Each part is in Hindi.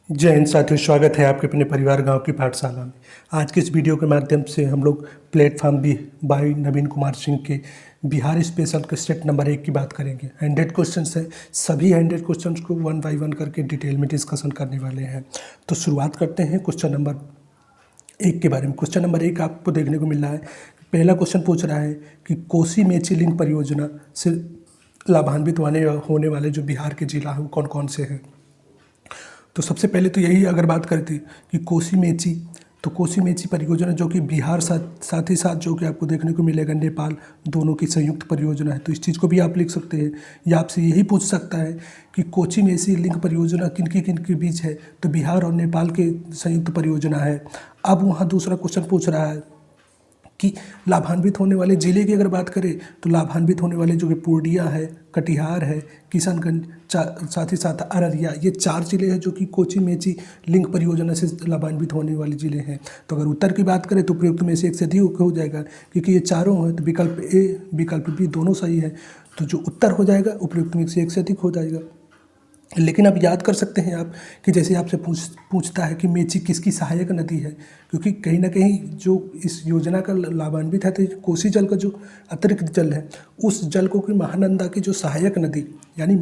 जय हिंद साथियों, स्वागत है आपके अपने परिवार गांव की पाठशाला में। आज के इस वीडियो के माध्यम से हम लोग प्लेटफॉर्म भी बाई नवीन कुमार सिंह के बिहार स्पेशल के सेट नंबर 1 की बात करेंगे। 100 क्वेश्चंस हैं, सभी 100 क्वेश्चंस को 1 बाई 1 करके डिटेल में डिस्कशन करने वाले हैं। तो शुरुआत करते हैं क्वेश्चन नंबर 1 के बारे में। क्वेश्चन नंबर 1 आपको देखने को मिल रहा है। पहला क्वेश्चन पूछ रहा है कि कोसी मेची लिंक परियोजना से लाभान्वित होने वाले जो बिहार के जिला हैं वो कौन कौन से हैं। तो सबसे पहले तो यही अगर बात करती कि कोसी मेची, तो कोसी मेची परियोजना जो कि बिहार साथ ही साथ जो कि आपको देखने को मिलेगा नेपाल, दोनों की संयुक्त परियोजना है। तो इस चीज़ को भी आप लिख सकते हैं। या आपसे यही पूछ सकता है कि कोसी मेची लिंक परियोजना किन के बीच है, तो बिहार और नेपाल के संयुक्त परियोजना है। अब वहाँ दूसरा क्वेश्चन पूछ रहा है कि लाभान्वित होने वाले ज़िले की अगर बात करें तो लाभान्वित होने वाले जो कि पूर्णिया है, कटिहार है, किशनगंज, साथ ही साथ अररिया, ये 4 ज़िले हैं जो कि कोसी मेची लिंक परियोजना से लाभान्वित होने वाले ज़िले हैं। तो अगर उत्तर की बात करें तो प्रयुक्त में से एक से अधिक हो जाएगा, क्योंकि ये चारों हैं। तो विकल्प ए विकल्प बी दोनों सही है। तो जो उत्तर हो जाएगा उपयुक्त में से एक से अधिक हो जाएगा। लेकिन अब याद कर सकते हैं आप कि जैसे आपसे पूछता है कि मेची किसकी सहायक नदी है, क्योंकि कहीं ना कहीं जो इस योजना का लाभान्वित है तो कोसी जल का जो अतिरिक्त जल है उस जल को कि महानंदा की जो सहायक नदी, यानी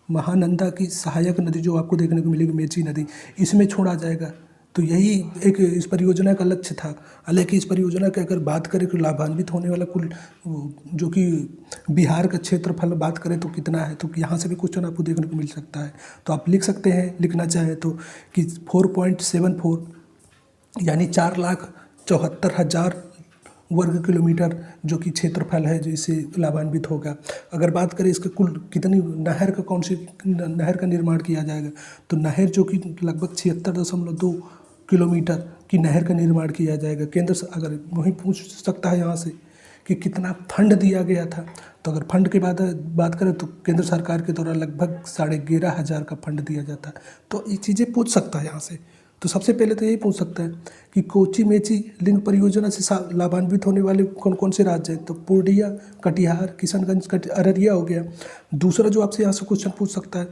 महानंदा की सहायक नदी जो आपको देखने को मिलेगी मेची नदी, इसमें छोड़ा जाएगा। तो यही एक इस परियोजना का लक्ष्य था। हालांकि इस परियोजना की अगर बात करें कि लाभान्वित होने वाला कुल जो कि बिहार का क्षेत्रफल बात करें तो कितना है, तो यहाँ से भी क्वेश्चन आपको देखने को मिल सकता है। तो आप लिख सकते हैं, लिखना चाहें तो, कि 4.74 यानी 4,74,000 वर्ग किलोमीटर जो कि क्षेत्रफल है जो इससे लाभान्वित होगा। अगर बात करें इसका कुल कितनी नहर का कौन सी नहर का निर्माण किया जाएगा, तो नहर जो कि लगभग 76.2 किलोमीटर की नहर का निर्माण किया जाएगा। केंद्र से अगर वही पूछ सकता है यहाँ से कि कितना फंड दिया गया था, तो अगर फंड की बात करें तो केंद्र सरकार के द्वारा लगभग 11,500 का फंड दिया जाता है। तो ये चीज़ें पूछ सकता है यहाँ से। तो सबसे पहले तो यही पूछ सकता है कि कोसी मेची लिंक परियोजना से लाभान्वित होने वाले कौन कौन से राज्य हैं, तो पूर्णिया, कटिहार, किशनगंज, अररिया हो गया। दूसरा जो आपसे यहाँ से क्वेश्चन पूछ सकता है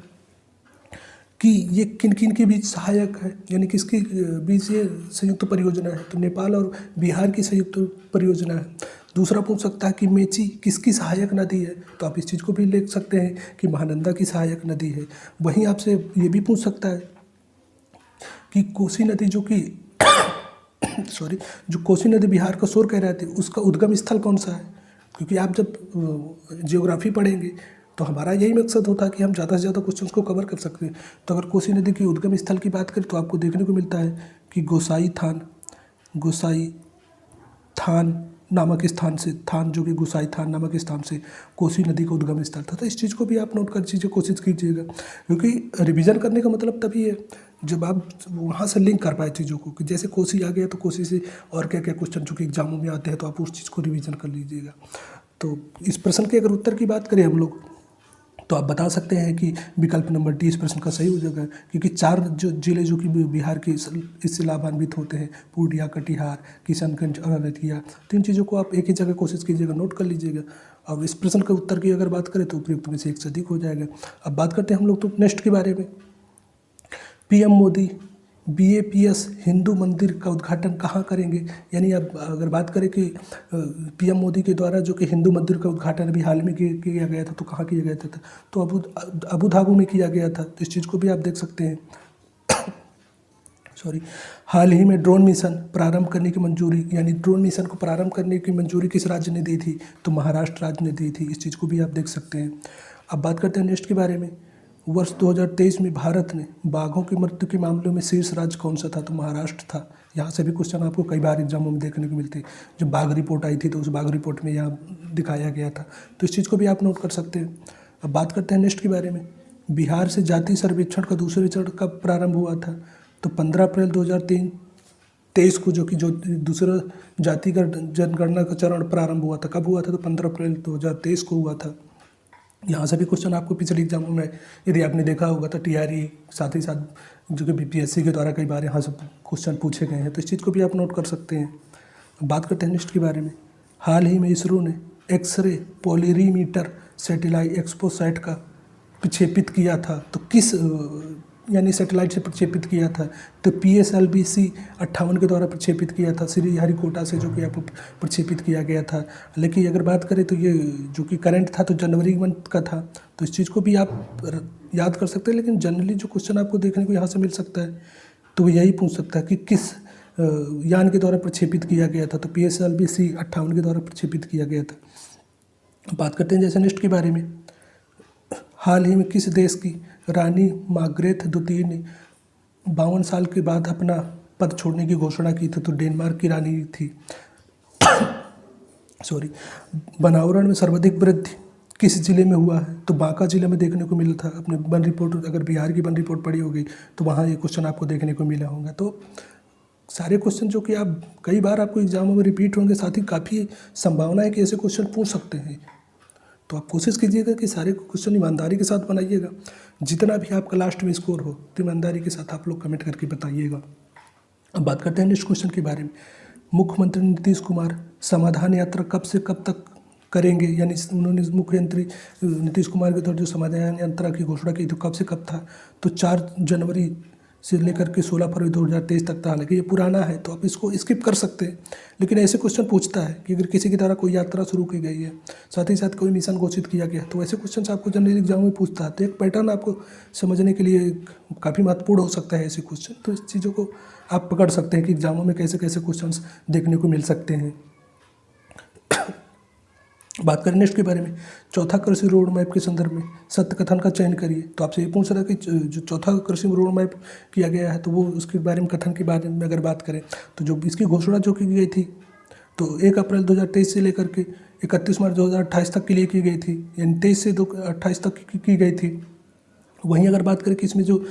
कि ये किन किन के बीच सहायक है, यानी किसके बीच ये संयुक्त परियोजना है, तो नेपाल और बिहार की संयुक्त परियोजना है। दूसरा पूछ सकता है कि मेची किसकी सहायक नदी है, तो आप इस चीज़ को भी लिख सकते हैं कि महानंदा की सहायक नदी है। वहीं आपसे ये भी पूछ सकता है कि कोसी नदी जो कि जो कोसी नदी बिहार का शोर कह रहे थे उसका उद्गम स्थल कौन सा है, क्योंकि आप जब जियोग्राफी पढ़ेंगे तो हमारा यही मकसद होता है कि हम ज़्यादा से ज़्यादा क्वेश्चंस को कवर कर सकते हैं। तो अगर कोसी नदी की उद्गम स्थल की बात करें तो आपको देखने को मिलता है कि गोसाई थान नामक स्थान से, थान जो कि गोसाई थान नामक स्थान से कोसी नदी का उद्गम स्थल था। तो इस चीज़ को भी आप नोट कर चीज़ें कोशिश कीजिएगा, क्योंकि रिवीजन करने का मतलब तभी है जब आप वहाँ से लिंक कर पाए चीज़ों को, कि जैसे कोसी आ गया तो कोसी से और क्या क्या क्वेश्चन जो कि एग्जामों में आते हैं तो आप उस चीज़ को रिवीजन कर लीजिएगा। तो इस प्रश्न के अगर उत्तर की बात करें हम लोग, तो आप बता सकते हैं कि विकल्प नंबर डी इस प्रश्न का सही हो जाएगा, क्योंकि 4 जो जिले जो कि बिहार के इससे लाभान्वित होते हैं, पूर्णिया, कटिहार, किशनगंज और अररिया, तो इन चीज़ों को आप एक ही जगह कोशिश कीजिएगा, नोट कर लीजिएगा। अब इस प्रश्न के उत्तर की अगर बात करें तो उपयुक्त में से एक से अधिक हो जाएगा। अब बात करते हैं हम लोग तो नेक्स्ट के बारे में। पीएम मोदी BAPS हिंदू मंदिर का उद्घाटन कहाँ करेंगे, यानी अब अगर बात करें कि पीएम मोदी के द्वारा जो कि हिंदू मंदिर का उद्घाटन अभी हाल में किया गया था, तो कहाँ किया गया था, तो अबू धाबी में किया गया था। तो इस चीज़ को भी आप देख सकते हैं। हाल ही में ड्रोन मिशन प्रारंभ करने की मंजूरी, यानी ड्रोन मिशन को प्रारंभ करने की मंजूरी किस राज्य ने दी थी, तो महाराष्ट्र राज्य ने दी थी। इस चीज़ को भी आप देख सकते हैं। अब बात करते हैं नेक्स्ट के बारे में। वर्ष 2023 में भारत ने बाघों की मृत्यु के मामलों में शीर्ष राज्य कौन सा था, तो महाराष्ट्र था। यहाँ से भी क्वेश्चन आपको कई बार एग्जामों में देखने को मिलते हैं। जब बाघ रिपोर्ट आई थी तो उस बाघ रिपोर्ट में यहाँ दिखाया गया था। तो इस चीज़ को भी आप नोट कर सकते हैं। अब बात करते हैं नेक्स्ट के बारे में। बिहार से जाति सर्वेक्षण का दूसरे चरण कब प्रारंभ हुआ था, तो 15 अप्रैल 2023 को, जो कि जो दूसरा जातिगत जनगणना का चरण प्रारंभ हुआ था। कब हुआ था, तो 15 अप्रैल 2023 को हुआ था। यहाँ से भी क्वेश्चन आपको पिछले एग्जामों में यदि आपने देखा होगा तो TRE साथ ही साथ जो कि BPSC के द्वारा कई बार यहाँ से क्वेश्चन पूछे गए हैं। तो इस चीज़ को भी आप नोट कर सकते हैं। बात करते हैं नेक्स्ट के बारे में। हाल ही में इसरो ने एक्सरे पोलरीमीटर सैटेलाइट एक्सपोसैट का प्रक्षेपित किया था, तो किस यानी सैटेलाइट से प्रक्षेपित किया था। तो PSLV-C 58 के द्वारा प्रक्षेपित किया था श्रीहरिकोटा से, जो कि आपको प्रक्षेपित किया गया था। लेकिन अगर बात करें तो ये जो कि करंट था तो जनवरी मंथ का था, तो इस चीज़ को भी आप याद कर सकते हैं। लेकिन जनरली जो क्वेश्चन आपको देखने को यहाँ से मिल सकता है तो वो यही पूछ सकता है कि किस यान के द्वारा प्रक्षेपित किया गया था। तो PSLV-C 58 के द्वारा प्रक्षेपित किया गया था। बात करते हैं जैसे नेक्स्ट के बारे में। हाल ही में किस देश की रानी मार्गरेट द्वितीय ने 52 साल के बाद अपना पद छोड़ने की घोषणा की थी? तो डेनमार्क की रानी थी। वनावरण में सर्वाधिक वृद्धि किस जिले में हुआ है? तो बांका जिले में देखने को मिला था। अपने वन रिपोर्ट, अगर बिहार की वन रिपोर्ट पढ़ी होगी तो वहाँ ये क्वेश्चन आपको देखने को मिला होगा। तो सारे क्वेश्चन जो कि आप कई बार आपको एग्जामों में रिपीट होंगे, साथ ही काफ़ी संभावना है कि ऐसे क्वेश्चन पूछ सकते हैं। तो आप कोशिश कीजिएगा कि सारे क्वेश्चन ईमानदारी के साथ बनाइएगा। जितना भी आपका लास्ट में स्कोर हो तो ईमानदारी के साथ आप लोग कमेंट करके बताइएगा। अब बात करते हैं नेक्स्ट क्वेश्चन के बारे में। मुख्यमंत्री नीतीश कुमार समाधान यात्रा कब से कब तक करेंगे? यानी उन्होंने मुख्यमंत्री नीतीश कुमार के द्वारा जो समाधान यात्रा की घोषणा की थी कब से कब था? तो 4 जनवरी से लेकर के 16 फरवरी 2023 तक था। हालांकि ये पुराना है तो आप इसको स्किप कर सकते हैं, लेकिन ऐसे क्वेश्चन पूछता है कि अगर किसी की द्वारा कोई यात्रा शुरू की गई है, साथ ही साथ कोई मिशन घोषित किया गया है, तो ऐसे क्वेश्चन आपको जनरल एग्जाम में पूछता है। तो एक पैटर्न आपको समझने के लिए काफ़ी महत्वपूर्ण हो सकता है ऐसे क्वेश्चन। तो इस चीज़ों को आप पकड़ सकते हैं कि एग्जामों में कैसे कैसे क्वेश्चन देखने को मिल सकते हैं। बात करें नेक्स्ट के बारे में। चौथा कृषि रोड मैप के संदर्भ में सत्य कथन का चयन करिए। तो आपसे ये पूछ रहा है कि जो चौथा कृषि रोड मैप किया गया है तो वो उसके बारे में कथन के बारे में अगर बात करें तो जो इसकी घोषणा जो की गई थी तो 1 अप्रैल 2023 से लेकर के 31 मार्च 2028 तक के लिए की गई थी, यानी 23 से 28 तक की गई थी। वहीं अगर बात करें कि इसमें जो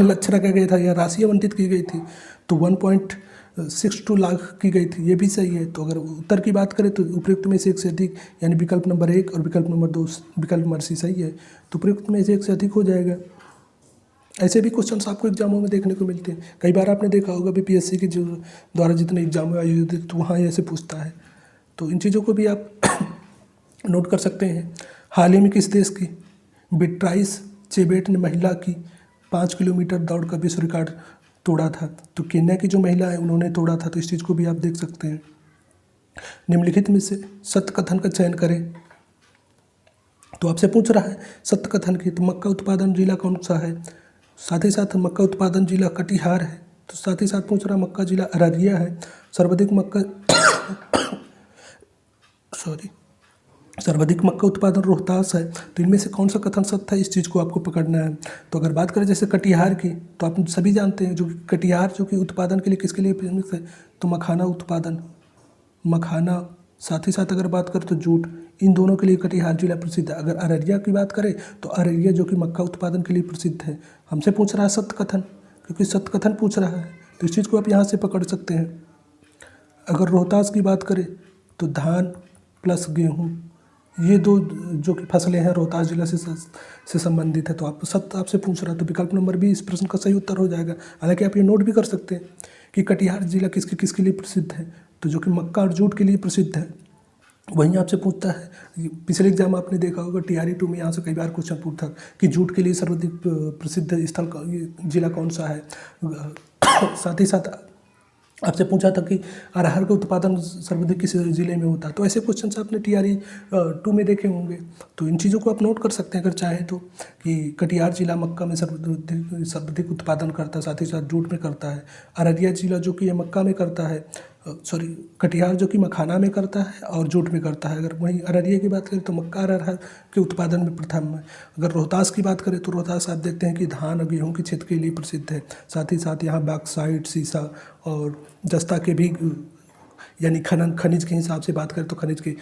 लक्ष्य रखा गया था या राशि आवंटित की गई थी तो 1.62 लाख की गई थी, ये भी सही है। तो अगर उत्तर की बात करें तो उपयुक्त में से एक से अधिक, यानी विकल्प नंबर 1 और विकल्प नंबर 2, विकल्प नंबर C सही है। तो उपयुक्त में से एक से अधिक हो जाएगा। ऐसे भी क्वेश्चंस आपको एग्जामों में देखने को मिलते हैं। कई बार आपने देखा होगा BPSC के जो द्वारा जितने एग्जाम आयोजित तो वहाँ ऐसे पूछता है। तो इन चीज़ों को भी आप नोट कर सकते हैं। हाल ही में किस देश की बीट्राइस चेबेट ने महिला की 5 किलोमीटर दौड़ का विश्व रिकॉर्ड तोड़ा था? तो केन्या की जो महिला है उन्होंने तोड़ा था। तो इस चीज़ को भी आप देख सकते हैं। निम्नलिखित में से सत्य कथन का चयन करें। तो आपसे पूछ रहा है सत्य कथन की, तो मक्का उत्पादन जिला कौन सा है? साथ ही साथ मक्का उत्पादन जिला कटिहार है। तो साथ ही साथ पूछ रहा मक्का जिला अररिया है। सर्वाधिक मक्का उत्पादन रोहतास है। तो इनमें से कौन सा कथन सत्य है, इस चीज़ को आपको पकड़ना है। तो अगर बात करें जैसे कटिहार की, तो आप सभी जानते हैं जो कटिहार जो कि उत्पादन के लिए किसके लिए फेमस है? तो मखाना उत्पादन, मखाना, साथ ही साथ अगर बात करें तो जूट, इन दोनों के लिए कटिहार जिला प्रसिद्ध है। अगर अररिया की बात करें तो अररिया जो कि मक्का उत्पादन के लिए प्रसिद्ध है। हमसे पूछ रहा है सत्य कथन, क्योंकि सत्य कथन पूछ रहा है तो इस चीज़ को आप यहाँ से पकड़ सकते हैं। अगर रोहतास की बात करें तो धान प्लस गेहूँ, ये 2 जो कि फसलें हैं रोहतास जिला से संबंधित है। तो आप सत्य आपसे पूछ रहा है तो विकल्प नंबर B इस प्रश्न का सही उत्तर हो जाएगा। हालांकि आप ये नोट भी कर सकते हैं कि कटिहार जिला किसके लिए प्रसिद्ध है, तो जो कि मक्का और जूट के लिए प्रसिद्ध है। वहीं आपसे पूछता है, पिछले एग्जाम आपने देखा होगा TRE 2 में यहाँ से कई बार क्वेश्चन पूछता कि जूट के लिए सर्वाधिक प्रसिद्ध स्थल जिला कौन सा है। साथ ही साथ आपसे पूछा था कि अरहर का उत्पादन सर्वाधिक किस जिले में होता है। तो ऐसे क्वेश्चन आपने TRE 2 में देखे होंगे। तो इन चीज़ों को आप नोट कर सकते हैं अगर चाहें तो, कि कटिहार जिला मक्का में सर्वाधिक उत्पादन करता है, साथ ही साथ जूट में करता है। अररिया जिला जो कि मक्का में करता है, कटिहार जो कि मखाना में करता है और जूट में करता है। अगर वहीं अररिया की बात करें तो मक्का और अरहर के उत्पादन में प्रथम है। अगर रोहतास की बात करें तो रोहतास आप देखते हैं कि धान और गेहूँ के क्षेत्र के लिए प्रसिद्ध है। साथ ही साथ यहाँ बॉक्साइट, सीसा और जस्ता के भी, यानी खनिज के हिसाब से बात करें तो खनिज के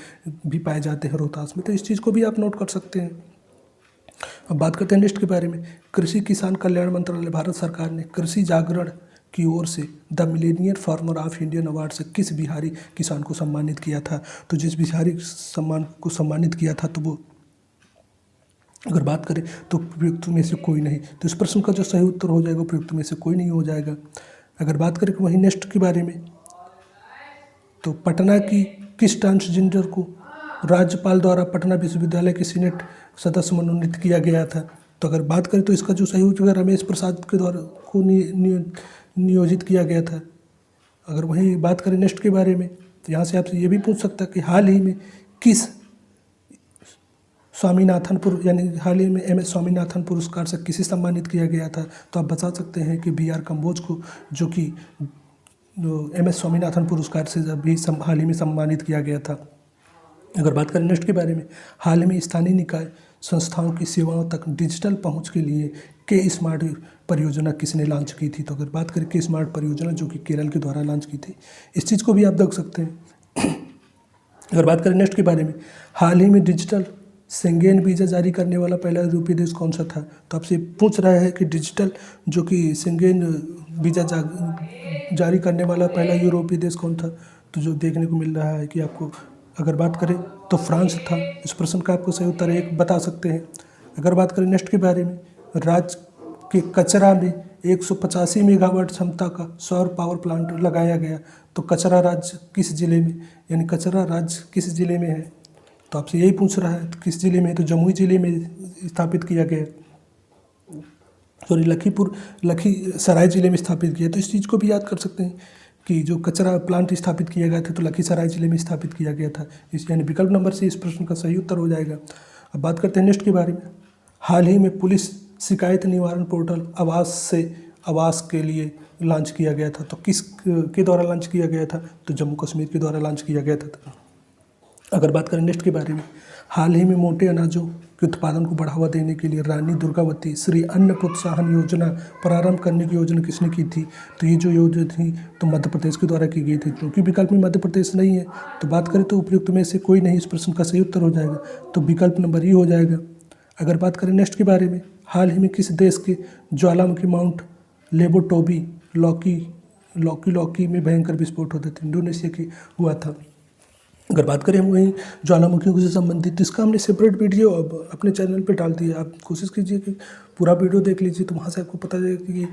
भी पाए जाते हैं रोहतास में। तो इस चीज़ को भी आप नोट कर सकते हैं। अब बात करते हैं नेक्स्ट के बारे में। कृषि किसान कल्याण मंत्रालय भारत सरकार ने कृषि जागरण की ओर से the Millionaire farmer of Indian award से किस बिहारी किसान को सम्मानित किया था? तो जिस बिहारी सम्मानित किया था तो वो, अगर बात करें तो उपयुक्त में से कोई नहीं। तो इस प्रश्न का जो सही उत्तर हो जाएगा उपयुक्त में से कोई नहीं हो जाएगा। अगर बात करें वहीं नेक्स्ट के बारे में, तो पटना की किस ट्रांसजेंडर को राज्यपाल द्वारा पटना विश्वविद्यालय के सीनेट सदस्य मनोनीत किया गया था? तो अगर बात करें तो इसका जो सही उत्तर रमेश प्रसाद के द्वारा को नियोजित किया गया था। अगर वहीं बात करें नेक्स्ट के बारे में, तो यहाँ से आपसे ये भी पूछ सकता है कि हाल ही में किस हाल ही में MS स्वामीनाथन पुरस्कार से किसे सम्मानित किया गया था। तो आप बता सकते हैं कि BR कम्बोज को, जो कि MS स्वामीनाथन पुरस्कार से अभी हाल ही में सम्मानित किया गया था। अगर बात करें नेक्स्ट के बारे में, हाल ही में स्थानीय निकाय संस्थाओं की सेवाओं तक डिजिटल पहुंच के लिए के स्मार्ट परियोजना किसने लॉन्च की थी। तो अगर बात करें के स्मार्ट परियोजना, जो कि केरल के द्वारा लॉन्च की थी, इस चीज़ को भी आप देख सकते हैं। अगर बात करें नेक्स्ट के बारे में, हाल ही में डिजिटल शेंगेन वीज़ा जारी करने वाला पहला यूरोपीय देश कौन सा था। तो आपसे पूछ रहा है कि डिजिटल जो कि शेंगेन वीज़ा जारी करने वाला पहला यूरोपीय देश कौन था। तो जो देखने को मिल रहा है कि आपको, अगर बात करें तो फ्रांस था। इस प्रश्न का आपको सही उत्तर एक बता सकते हैं। अगर बात करें नेक्स्ट के बारे में, राज्य के कचरा में 185 मेगावाट क्षमता का सौर पावर प्लांट लगाया गया। तो कचरा राज्य किस जिले में, यानी कचरा राज्य किस जिले में है। तो आपसे यही पूछ रहा है तो किस जिले में है, तो जमुई जिले में स्थापित किया गया, सॉरी लखीसराय जिले में स्थापित किया। तो इस चीज़ को भी याद कर सकते हैं कि जो कचरा प्लांट स्थापित किया गया था तो लखीसराय जिले में स्थापित किया गया था। इस यानी विकल्प नंबर से इस प्रश्न का सही उत्तर हो जाएगा। अब बात करते हैं नेक्स्ट के बारे में। हाल ही में पुलिस शिकायत निवारण पोर्टल आवास के लिए लॉन्च किया गया था। तो किस के द्वारा लॉन्च किया गया था। तो जम्मू कश्मीर के द्वारा लॉन्च किया गया था। अगर बात करें नेक्स्ट के बारे में, हाल ही में मोटे अनाजों के उत्पादन को बढ़ावा देने के लिए रानी दुर्गावती श्री अन्न प्रोत्साहन योजना प्रारंभ करने की योजना किसने की थी। तो ये जो योजना थी तो मध्य प्रदेश के द्वारा की गई थी, क्योंकि विकल्प में मध्य प्रदेश नहीं है। तो बात करें तो उपयुक्त में से कोई नहीं इस प्रश्न का सही उत्तर हो जाएगा। तो विकल्प नंबर ई हो जाएगा। अगर बात करें नेक्स्ट के बारे में, हाल ही में किस देश के ज्वालामुखी माउंट लेबोटोबी लॉकी में भयंकर विस्फोट होते थे। इंडोनेशिया की हुआ था। अगर बात करें हम वहीं ज्वालामुखियों से संबंधित, तो इसका हमने सेपरेट वीडियो अब अपने चैनल पे डाल दिया। आप कोशिश कीजिए कि पूरा वीडियो देख लीजिए, तो वहाँ से आपको पता चलेगा कि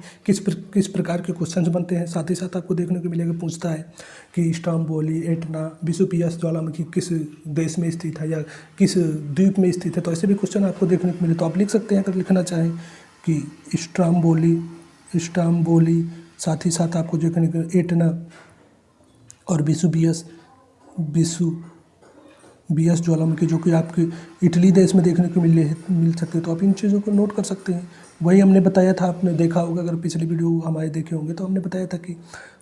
किस प्रकार के क्वेश्चंस बनते हैं। साथ ही साथ आपको देखने को मिलेगा, पूछता है कि स्ट्रोम्बोली, एटना, वेसुवियस ज्वालामुखी किस देश में स्थित है या किस द्वीप में स्थित है। तो ऐसे भी क्वेश्चन आपको देखने को मिले तो आप लिख सकते हैं अगर लिखना चाहें कि स्ट्रोम्बोली, साथ ही साथ आपको देखने को एटना और वेसुवियस ज्वालामुखी, जो कि आपके इटली देश में देखने को मिल सकते हैं। तो आप इन चीज़ों को नोट कर सकते हैं। वही हमने बताया था, आपने देखा होगा अगर पिछले वीडियो हमारे देखे होंगे, तो हमने बताया था कि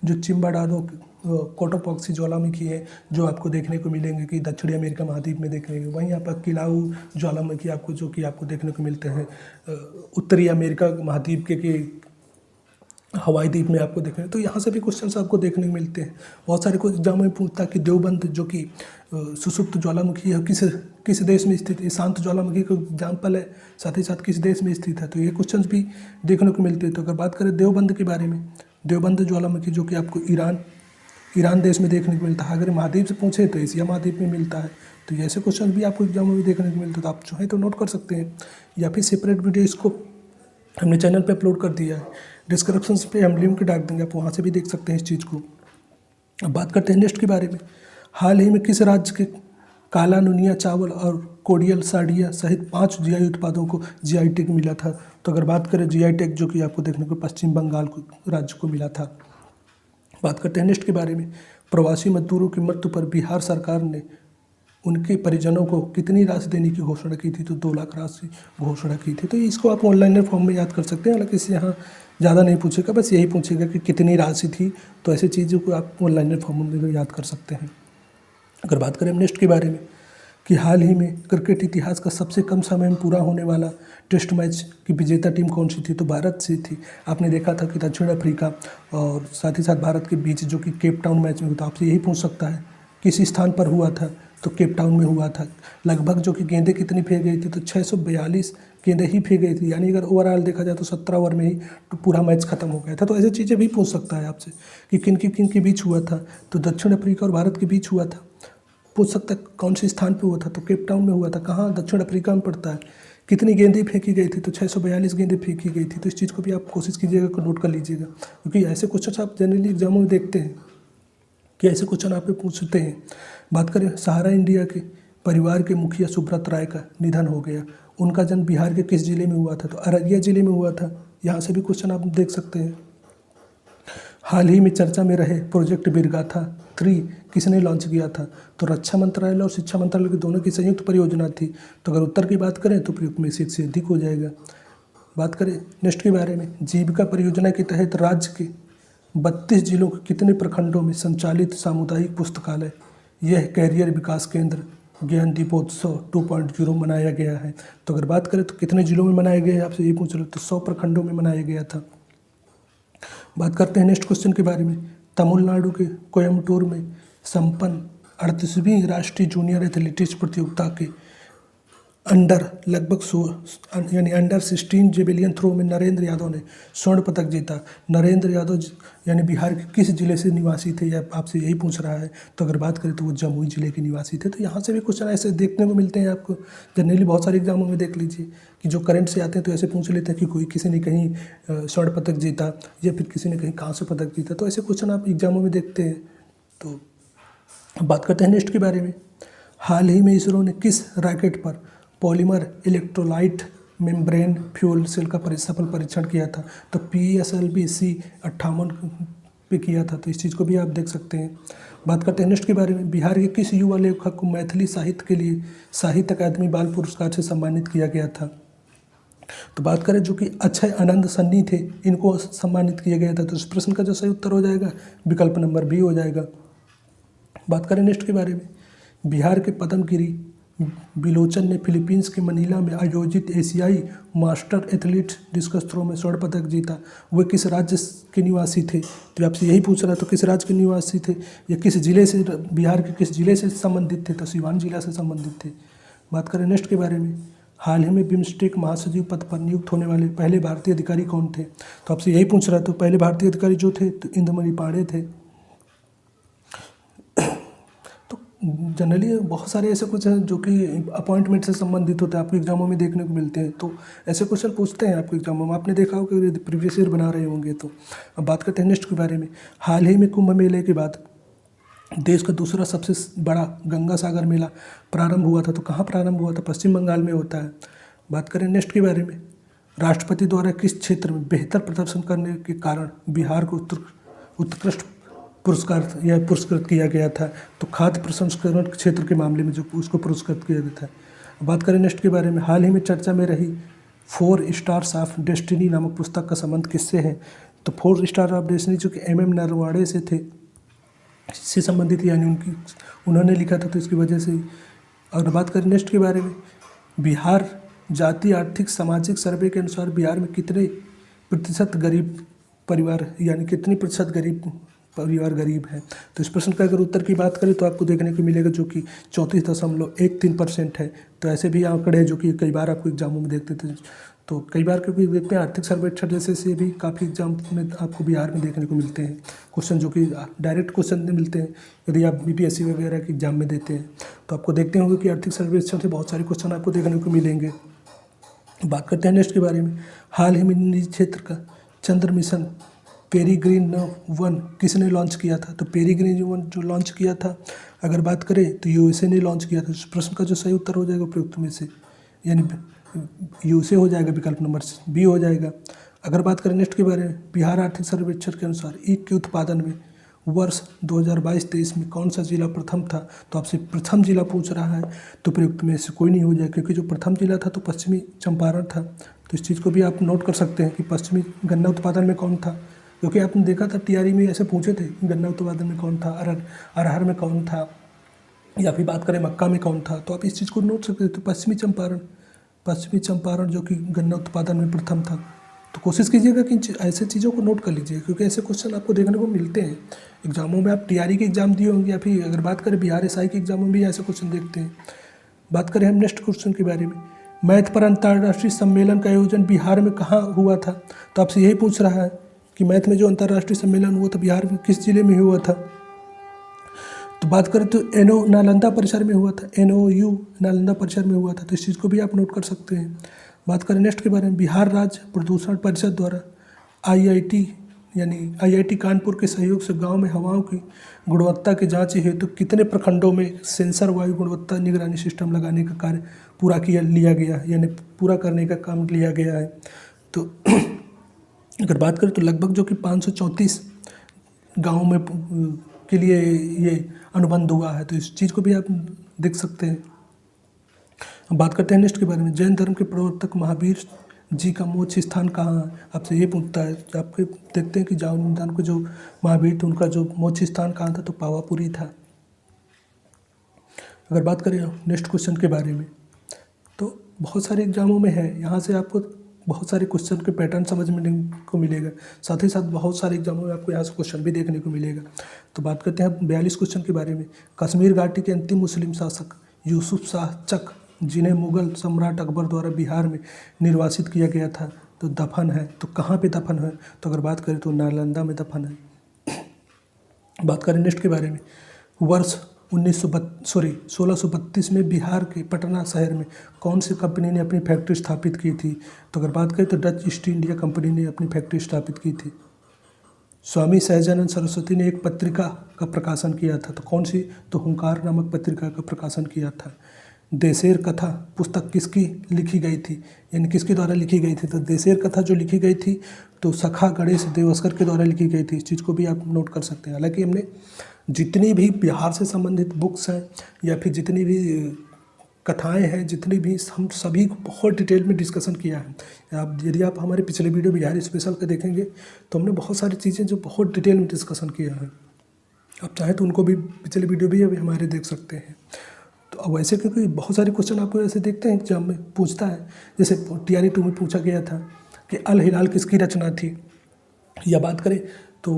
जो चिम्बाडारो कोटोपॉक्सी ज्वालामुखी है, जो आपको देखने को मिलेंगे कि दक्षिणी अमेरिका महाद्वीप में देखने को। वहीं आप किलाऊ ज्वालामुखी आपको जो कि आपको देखने को मिलते हैं उत्तरी अमेरिका महाद्वीप के हवाई द्वीप में आपको देखने। तो यहाँ से भी क्वेश्चंस आपको देखने को मिलते हैं। बहुत सारे को एग्जाम में पूछता है कि देवबंद जो कि सुषुप्त ज्वालामुखी है किस देश में स्थित है। शांत ज्वालामुखी का एग्जाम्पल है, साथ ही साथ किस देश में स्थित है। तो ये क्वेश्चंस भी देखने को मिलते हैं। तो अगर बात करें देवबंद के बारे में, देवबंद ज्वालामुखी जो कि आपको ईरान देश में देखने को मिलता है। अगर महाद्वीप से पूछे तो एशिया महाद्वीप में मिलता है। तो ऐसे क्वेश्चन भी आपको एग्जाम में देखने को मिलते हैं। तो आप चाहें तो नोट कर सकते हैं, या फिर सेपरेट वीडियो इसको हमने चैनल पे अपलोड कर दिया है। डिस्क्रिप्शन पे हम लिंक डाल देंगे, आप वहाँ से भी देख सकते हैं इस चीज़ को। अब बात करते हैं नेक्स्ट के बारे में। हाल ही में किस राज्य के काला नुनिया चावल और कोडियल साड़िया सहित 5 GI उत्पादों को GI टैग मिला था। तो अगर बात करें GI टैग जो कि आपको देखने को पश्चिम बंगाल राज्य को मिला था। बात करते हैं नेक्स्ट के बारे में। प्रवासी मजदूरों की मृत्यु पर बिहार सरकार ने उनके परिजनों को कितनी राशि देने की घोषणा की थी। तो 2 लाख राशि घोषणा की थी। तो इसको आप ऑनलाइन फॉर्म में याद कर सकते हैं। हालांकि इससे यहाँ ज़्यादा नहीं पूछेगा, बस यही पूछेगा कि कितनी राशि थी। तो ऐसी चीज़ों को आप ऑनलाइन फॉर्म में याद कर सकते हैं। अगर बात करें नेक्स्ट के बारे में कि हाल ही में क्रिकेट इतिहास का सबसे कम समय में पूरा होने वाला टेस्ट मैच की विजेता टीम कौन सी थी। तो भारत से थी। आपने देखा था कि दक्षिण अफ्रीका और साथ ही साथ भारत के बीच जो कि केप टाउन मैच में हुआ था। आपसे यही पूछ सकता है किस स्थान पर हुआ था। तो केप टाउन में हुआ था। लगभग जो कि गेंदें कितनी फेंक गई थी। तो 642 गेंदें ही फेंक गई थी। यानी अगर ओवरऑल देखा जाए तो 17 ओवर में ही तो पूरा मैच खत्म हो गया था। तो ऐसी चीज़ें भी पूछ सकता है आपसे कि किन के बीच हुआ था। तो दक्षिण अफ्रीका और भारत के बीच हुआ था। पूछ सकता है कौन से स्थान पे हुआ था। तो केप टाउन में हुआ था। कहाँ, दक्षिण अफ्रीका में पड़ता है। कितनी गेंदें फेंकी गई थी। तो 642 गेंदें फेंकी गई थी। तो इस चीज़ को भी आप कोशिश कीजिएगा, नोट कर लीजिएगा, क्योंकि ऐसे क्वेश्चन आप जनरली एग्जामों में देखते हैं कि ऐसे क्वेश्चन आप पे पूछते हैं। बात करें सहारा इंडिया के परिवार के मुखिया सुब्रत राय का निधन हो गया। उनका जन्म बिहार के किस जिले में हुआ था? तो अररिया जिले में हुआ था। यहाँ से भी क्वेश्चन आप देख सकते हैं। हाल ही में चर्चा में रहे प्रोजेक्ट वीरगाथा 3 किसने लॉन्च किया था? तो रक्षा मंत्रालय और शिक्षा मंत्रालय की दोनों की संयुक्त परियोजना थी। तो अगर उत्तर की बात करें तो प्रयुक्त में से एक से अधिक हो जाएगा। बात करें नेक्स्ट के बारे में, जीविका परियोजना के तहत राज्य के 32 जिलों के कितने प्रखंडों में संचालित सामुदायिक पुस्तकालय यह कैरियर विकास केंद्र ज्ञान दीपोत्सव 2.0 मनाया गया है? तो अगर बात करें तो कितने जिलों में मनाया गया है, आपसे ये पूछ रहे तो 100 प्रखंडों में मनाया गया था। बात करते हैं नेक्स्ट क्वेश्चन के बारे में, तमिलनाडु के कोयम्बटूर में संपन्न 38वीं राष्ट्रीय जूनियर एथलेटिक्स प्रतियोगिता के अंडर 16 जेवेलियन थ्रो में नरेंद्र यादव ने स्वर्ण पदक जीता। नरेंद्र यादव यानी बिहार के किस जिले से निवासी थे, या आपसे यही पूछ रहा है? तो अगर बात करें तो वो जमुई जिले के निवासी थे। तो यहाँ से भी क्वेश्चन ऐसे देखने को मिलते हैं आपको, जनरली बहुत सारे एग्जामों में देख लीजिए कि जो करंट से आते हैं तो ऐसे पूछ लेते हैं कि कोई किसी ने कहीं स्वर्ण पदक जीता या फिर किसी ने कहीं कांस्य पदक जीता। तो ऐसे क्वेश्चन आप एग्जामों में देखते हैं। तो बात करते हैं नेक्स्ट के बारे में, हाल ही में इसरो ने किस रॉकेट पर polymer electrolyte membrane fuel cell का सफल परीक्षण किया था? तो PSLV C58 पे किया था। तो इस चीज़ को भी आप देख सकते हैं। बात करते हैं नेक्स्ट के बारे में, बिहार के किस युवा लेखक को मैथिली साहित्य के लिए साहित्य अकादमी बाल पुरस्कार से सम्मानित किया गया था? तो बात करें जो कि अक्षय आनंद सन्नी थे, इनको सम्मानित किया गया था। तो इस प्रश्न का जो सही उत्तर हो जाएगा विकल्प नंबर B हो जाएगा। बात करें नेक्स्ट के बारे में, बिहार के पद्मगिरी बिलोचन ने फिलीपींस के मनीला में आयोजित एशियाई मास्टर एथलीट डिस्कस थ्रो में स्वर्ण पदक जीता। वे किस राज्य के निवासी थे? तो आपसे यही पूछ रहा है, तो किस राज्य के निवासी थे या किस जिले से, बिहार के किस जिले से संबंधित थे? तो सीवान जिला से संबंधित थे। बात करें नेक्स्ट के बारे में, हाल ही में बिम्स्टेक महासचिव पद पर नियुक्त होने वाले पहले भारतीय अधिकारी कौन थे? तो आपसे यही पूछ रहा है, तो पहले भारतीय अधिकारी जो थे तो इंदुमणि पांडे थे। जनरली बहुत सारे ऐसे कुछ हैं जो कि अपॉइंटमेंट से संबंधित होते हैं, आपके एग्जामों में देखने को मिलते हैं। तो ऐसे क्वेश्चन पूछते हैं आपके एग्जामों में, आपने देखा होगा कि प्रीवियस ईयर बना रहे होंगे। तो अब बात करते हैं नेक्स्ट के बारे में, हाल ही में कुंभ मेले के बाद देश का दूसरा सबसे बड़ा गंगा सागर मेला प्रारंभ हुआ था। तो कहाँ प्रारंभ हुआ था? पश्चिम बंगाल में होता है। बात करें नेक्स्ट के बारे में, राष्ट्रपति द्वारा किस क्षेत्र में बेहतर प्रदर्शन करने के कारण बिहार को उत्कृष्ट पुरस्कृत किया गया था? तो खाद्य प्रसंस्करण क्षेत्र के मामले में जो उसको पुरस्कृत किया गया था। बात करें नेक्स्ट के बारे में, हाल ही में चर्चा में रही 4 स्टार्स ऑफ डेस्टिनी नामक पुस्तक का संबंध किससे है? तो 4 स्टार ऑफ डेस्टिनी जो कि MM नरवाड़े से थे, इससे संबंधित, यानी उन्होंने लिखा था, तो इसकी वजह से। और बात करें नेक्स्ट के बारे में, बिहार जातीय आर्थिक सामाजिक सर्वे के अनुसार बिहार में कितने प्रतिशत गरीब परिवार, यानी कितनी प्रतिशत गरीब परिवार गरीब है? तो इस प्रश्न का अगर उत्तर की बात करें तो आपको देखने को मिलेगा जो कि 34.13% है। तो ऐसे भी आंकड़े जो कि कई बार आपको एग्जामों में देखते थे, तो कई बार क्योंकि देखते हैं आर्थिक सर्वेक्षण जैसे से भी काफ़ी एग्जाम में आपको बिहार में देखने को मिलते हैं क्वेश्चन, जो कि डायरेक्ट क्वेश्चन में मिलते हैं। यदि आप BPSC वगैरह के एग्जाम में देते हैं तो आपको देखते होंगे कि आर्थिक सर्वेक्षण से बहुत सारे क्वेश्चन आपको देखने को मिलेंगे। बात करते हैं नेक्स्ट के बारे में, हाल ही में निजी क्षेत्र का चंद्र मिशन पेरीग्रीन 1 किसने लॉन्च किया था? तो पेरीग्रीन 1 जो लॉन्च किया था, अगर बात करें तो USA ने लॉन्च किया था। इस प्रश्न का जो सही उत्तर हो जाएगा प्रयुक्त में से, यानी USA हो जाएगा, विकल्प नंबर B हो जाएगा। अगर बात करें नेक्स्ट के बारे में, बिहार आर्थिक सर्वेक्षण के अनुसार ईख के उत्पादन में वर्ष 2022-23 में कौन सा जिला प्रथम था? तो आपसे प्रथम जिला पूछ रहा है, तो प्रयुक्त में से कोई नहीं हो जाएगा, क्योंकि जो प्रथम जिला था तो पश्चिमी चंपारण था। तो इस चीज़ को भी आप नोट कर सकते हैं कि पश्चिमी गन्ना उत्पादन में कौन था, क्योंकि आपने देखा था TRE में ऐसे पूछे थे, गन्ना उत्पादन में कौन था, अरहर में कौन था, या फिर बात करें मक्का में कौन था। तो आप इस चीज़ को नोट सकते थे। तो पश्चिमी चंपारण जो कि गन्ना उत्पादन में प्रथम था। तो कोशिश कीजिएगा कि ऐसे चीज़ों को नोट कर लीजिए, क्योंकि ऐसे क्वेश्चन आपको देखने को मिलते हैं एग्जामों में। आप TRE के एग्जाम दिए होंगे, या फिर अगर बात करें बिहार SI के एग्जामों में भी ऐसे क्वेश्चन देखते हैं। बात करें हम नेक्स्ट क्वेश्चन के बारे में, मैथ पर अंतर्राष्ट्रीय सम्मेलन का आयोजन बिहार में कहाँ हुआ था? तो आपसे यही पूछ रहा है कि मैथ में जो अंतर्राष्ट्रीय सम्मेलन हुआ था बिहार में किस जिले में हुआ था? तो बात करें तो NO नालंदा परिसर में हुआ था, NOU नालंदा परिसर में हुआ था। तो इस चीज़ को भी आप नोट कर सकते हैं। बात करें नेक्स्ट के बारे में, बिहार राज्य प्रदूषण परिषद द्वारा IIT यानी IIT कानपुर के सहयोग से गांव में हवाओं की गुणवत्ता की जांच हेतु कितने प्रखंडों में सेंसर वायु गुणवत्ता निगरानी सिस्टम लगाने का कार्य पूरा लिया गया है, यानी पूरा करने का काम लिया गया है। तो अगर बात करें तो लगभग जो कि 534 गाँव में के लिए ये अनुबंध हुआ है, तो इस चीज़ को भी आप देख सकते हैं। अब बात करते हैं नेक्स्ट के बारे में। जैन धर्म के प्रवर्तक महावीर जी का मोक्ष स्थान कहाँ है? आपसे ये पूछता है। आपके देखते हैं कि जैन धर्म के जो महावीर थे उनका जो मोक्ष स्थान कहाँ था, तो पावापुरी था। अगर बात करें नेक्स्ट क्वेश्चन के बारे में, तो बहुत सारे एग्जामों में है, यहाँ से आपको बहुत सारे क्वेश्चन के पैटर्न समझने को मिलेगा, साथ ही साथ बहुत सारे एग्जामों में आपको यहाँ से क्वेश्चन भी देखने को मिलेगा। तो बात करते हैं 42 क्वेश्चन के बारे में। कश्मीर घाटी के अंतिम मुस्लिम शासक यूसुफ शाह चक, जिन्हें मुगल सम्राट अकबर द्वारा बिहार में निर्वासित किया गया था, तो दफन है, तो कहाँ पे दफन है? तो अगर बात करें तो नालंदा में दफन है। बात करें नेक्स्ट के बारे में। वर्ष 1632 में बिहार के पटना शहर में कौन सी कंपनी ने अपनी फैक्ट्री स्थापित की थी? तो अगर बात करें तो डच ईस्ट इंडिया कंपनी ने अपनी फैक्ट्री स्थापित की थी। स्वामी सहजानंद सरस्वती ने एक पत्रिका का प्रकाशन किया था, तो कौन सी? तो हुंकार नामक पत्रिका का प्रकाशन किया था। देशेर कथा पुस्तक किसकी लिखी गई थी, यानी किसके द्वारा लिखी गई थी? तो देशेर कथा जो लिखी गई थी तो सखा गणेश देवस्कर के द्वारा लिखी गई थी। इस चीज़ को भी आप नोट कर सकते हैं। हालांकि हमने जितनी भी बिहार से संबंधित बुक्स हैं या फिर जितनी भी कथाएं हैं, जितनी भी, हम सभी को बहुत डिटेल में डिस्कशन किया है। यदि आप हमारे पिछले वीडियो बिहार स्पेशल के देखेंगे तो हमने बहुत सारी चीज़ें जो बहुत डिटेल में डिस्कशन किया है। आप चाहें तो उनको भी, पिछले वीडियो भी अभी हमारे देख सकते हैं। तो अब वैसे क्योंकि बहुत सारे क्वेश्चन आपको ऐसे देखते हैं एग्जाम में पूछता है, जैसे TRE 2 में पूछा गया था कि अल हिलाल किसकी रचना थी, या बात करें तो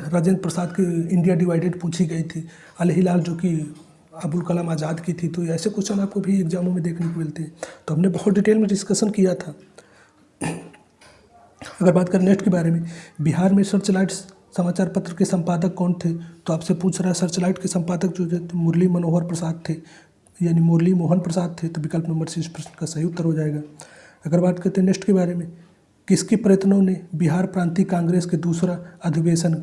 राजेंद्र प्रसाद की इंडिया डिवाइडेड पूछी गई थी, अल हिलाल जो कि अबुल कलाम आज़ाद की थी। तो ऐसे क्वेश्चन आपको भी एग्जामों में देखने को मिलते हैं, तो हमने बहुत डिटेल में डिस्कशन किया था। अगर बात करें नेक्स्ट के बारे में, बिहार में सर्चलाइट समाचार पत्र के संपादक कौन थे? तो आपसे पूछ रहा है सर्चलाइट के संपादक जो थे मुरली मनोहर प्रसाद थे, यानी मुरली मोहन प्रसाद थे। तो विकल्प नंबर C इस प्रश्न का सही उत्तर हो जाएगा। अगर बात करते हैं नेक्स्ट के बारे में, किसके प्रयत्नों ने बिहार प्रांतीय कांग्रेस के दूसरा अधिवेशन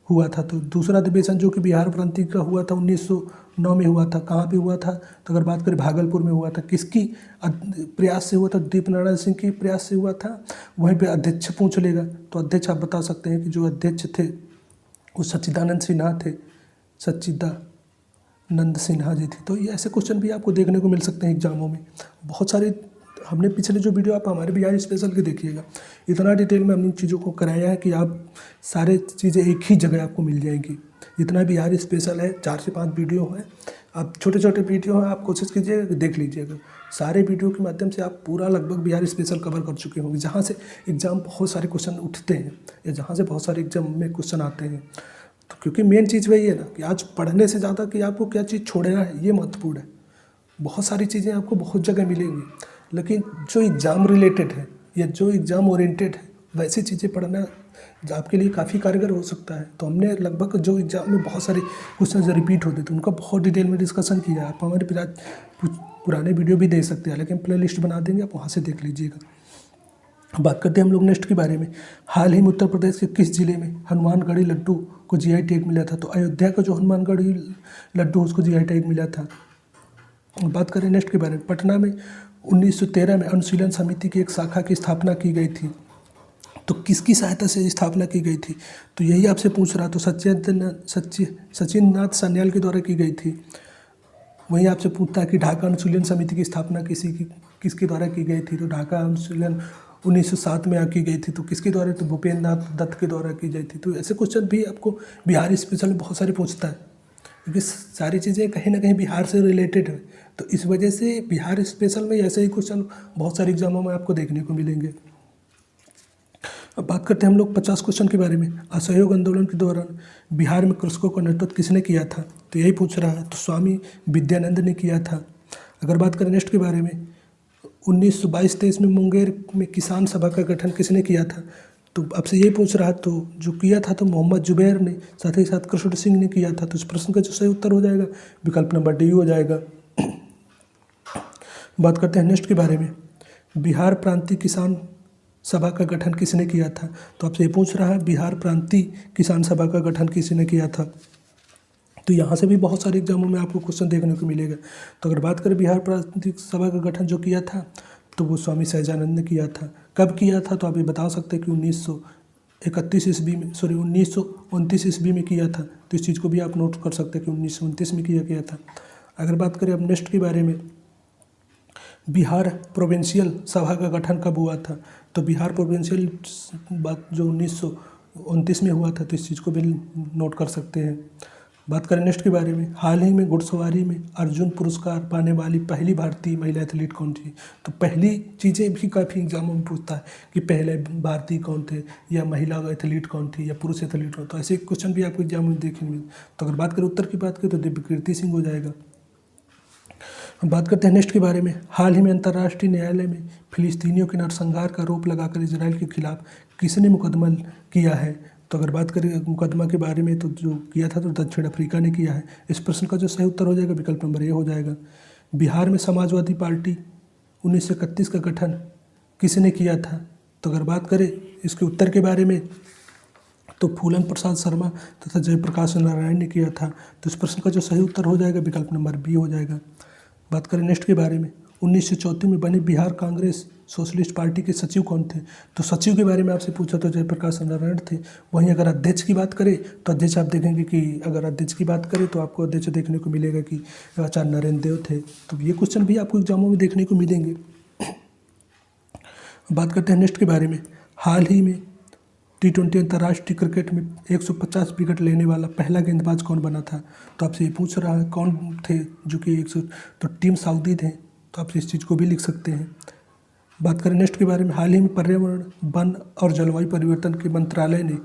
हुआ था? तो दूसरा अधिवेशन जो कि बिहार प्रांतीय का हुआ था 1909 में हुआ था। कहाँ पे हुआ था? तो अगर बात करें भागलपुर में हुआ था। किसकी प्रयास से हुआ था? दीपनारायण सिंह की प्रयास से हुआ था। वहीं पे अध्यक्ष पूछ लेगा तो अध्यक्ष आप बता सकते हैं कि जो अध्यक्ष थे वो सच्चिदानंद सिन्हा थे, सच्चिदानंद सिन्हा जी थे। तो ये ऐसे क्वेश्चन भी आपको देखने को मिल सकते हैं एग्जामों में। बहुत सारे हमने पिछले जो वीडियो आप हमारे बिहार स्पेशल के देखिएगा, इतना डिटेल में हमने इन चीज़ों को कराया है कि आप सारे चीज़ें एक ही जगह आपको मिल जाएंगी। जितना बिहार स्पेशल है 4 से 5 वीडियो हैं, आप छोटे छोटे वीडियो हैं, आप कोशिश कीजिएगा देख लीजिएगा। सारे वीडियो के माध्यम से आप पूरा लगभग बिहार स्पेशल कवर कर चुके होंगे, जहाँ से एग्जाम बहुत सारे क्वेश्चन उठते हैं या जहाँ से बहुत सारे एग्जाम में क्वेश्चन आते हैं। तो क्योंकि मेन चीज़ वही है ना कि आज पढ़ने से ज़्यादा कि आपको क्या चीज़ छोड़ना है ये महत्वपूर्ण है। बहुत सारी चीज़ें आपको बहुत जगह मिलेंगी, लेकिन जो एग्ज़ाम रिलेटेड है या जो एग्ज़ाम ओरिएंटेड है वैसी चीज़ें पढ़ना आपके लिए काफ़ी कारगर हो सकता है। तो हमने लगभग जो एग्ज़ाम में बहुत सारे क्वेश्चन रिपीट होते थे उनका बहुत डिटेल में डिस्कशन किया है। आप हमारे पुराने वीडियो भी देख सकते हैं, लेकिन प्ले लिस्ट बना देंगे, आप वहाँ से देख लीजिएगा। बात करते हैं हम लोग नेक्स्ट के बारे में। हाल ही में उत्तर प्रदेश के किस जिले में हनुमानगढ़ी लड्डू को GI टैग मिला था? तो अयोध्या का जो हनुमानगढ़ी लड्डू उसको GI टैग मिला था। बात करें नेक्स्ट के बारे में, पटना में 1913 में अनुशीलन समिति की एक शाखा की स्थापना की गई थी, तो किसकी सहायता से स्थापना की गई थी? तो यही आपसे पूछ रहा, तो सचिन नाथ सान्याल के द्वारा की गई थी। वहीं आपसे पूछता है कि ढाका अनुशीलन समिति की स्थापना किसके द्वारा की गई थी? तो ढाका अनुशीलन 1907 में की गई थी। तो किसके द्वारा? तो भूपेंद्र नाथ दत्त के द्वारा की गई थी। तो ऐसे क्वेश्चन भी आपको बिहार स्पेशल में बहुत सारे पूछता है, क्योंकि सारी चीज़ें कहीं ना कहीं बिहार से रिलेटेड है। तो इस वजह से बिहार स्पेशल में ऐसे ही क्वेश्चन बहुत सारे एग्जामों में आपको देखने को मिलेंगे। अब बात करते हैं हम लोग 50 क्वेश्चन के बारे में। असहयोग आंदोलन के दौरान बिहार में कृषकों का नेतृत्व किसने किया था? तो यही पूछ रहा है, तो स्वामी विद्यानंद ने किया था। अगर बात करें नेक्स्ट के बारे में, 1922-23 में मुंगेर में किसान सभा का गठन किसने किया था? तो आपसे ये पूछ रहा, तो जो किया था तो मोहम्मद जुबैर ने, साथ ही साथ कृष्ण सिंह ने किया था। तो इस प्रश्न का जो सही उत्तर हो जाएगा विकल्प नंबर D हो जाएगा। बात करते हैं नेक्स्ट के बारे में। बिहार प्रांतीय किसान सभा का गठन किसने किया था? तो आपसे ये पूछ रहा है बिहार प्रांतीय किसान सभा का गठन किसने किया था। तो यहाँ से भी बहुत सारे एग्जामों में आपको क्वेश्चन देखने को मिलेगा। तो अगर बात करें बिहार प्रांतीय सभा का गठन जो किया था तो वो स्वामी सहजानंद ने किया था। कब किया था? तो आप ये बता सकते हैं कि 1931 ईस्वी में, 1929 ईस्वी में किया था। तो इस चीज़ को भी आप नोट कर सकते हैं कि 1929 में किया गया था। अगर बात करें अब नेक्स्ट के बारे में, बिहार प्रोविंशियल सभा का गठन कब हुआ था? तो बिहार प्रोविंशियल बात जो 1929 में हुआ था, तो इस चीज़ को भी नोट कर सकते हैं। बात करें नेक्स्ट के बारे में, हाल ही में घुड़सवारी में अर्जुन पुरस्कार पाने वाली पहली भारतीय महिला एथलीट कौन थी? तो पहली चीज़ें भी काफ़ी एग्जामों में पूछता है कि पहले भारतीय कौन थे, या महिला एथलीट कौन थी, या पुरुष एथलीट कौन। तो ऐसे क्वेश्चन भी आपको एग्जाम में देखने मिले। तो अगर बात करें उत्तर की बात करें तो दिव्यकीर्ति सिंह हो जाएगा। हम बात करते हैं नेक्स्ट के बारे में, हाल ही में अंतर्राष्ट्रीय न्यायालय में फिलिस्तीनियों के नरसंहार का आरोप लगाकर इजराइल के खिलाफ किसने मुकदमा किया है? तो अगर बात करें मुकदमा के बारे में तो जो किया था तो दक्षिण अफ्रीका ने किया है। इस प्रश्न का जो सही उत्तर हो जाएगा विकल्प नंबर ए हो जाएगा। बिहार में समाजवादी पार्टी 1931 का गठन किसने किया था? तो अगर बात करें इसके उत्तर के बारे में तो फूलन प्रसाद शर्मा तथा जयप्रकाश नारायण ने किया था। तो इस प्रश्न का जो सही उत्तर हो जाएगा विकल्प नंबर बी हो जाएगा। बात करें नेक्स्ट के बारे में, 1934 में बनी बिहार कांग्रेस सोशलिस्ट पार्टी के सचिव कौन थे? तो सचिव के बारे में आपसे पूछा तो जयप्रकाश नारायण थे। वहीं अगर अध्यक्ष की बात करें तो अध्यक्ष आप देखेंगे कि अगर अध्यक्ष की बात करें तो आपको अध्यक्ष देखने को मिलेगा कि आचार्य नरेंद्र देव थे। तो ये क्वेश्चन भी आपको एग्जामों में देखने को मिलेंगे। बात करते हैं नेक्स्ट के बारे में, हाल ही में T20 अंतर्राष्ट्रीय क्रिकेट में 150 विकेट लेने वाला पहला गेंदबाज कौन बना था? तो आपसे ये पूछ रहा है कौन थे जो कि 100, तो टीम साउदी थे। तो आप इस चीज़ को भी लिख सकते हैं। बात करें नेक्स्ट के बारे में, हाल ही में पर्यावरण वन और जलवायु परिवर्तन के मंत्रालय ने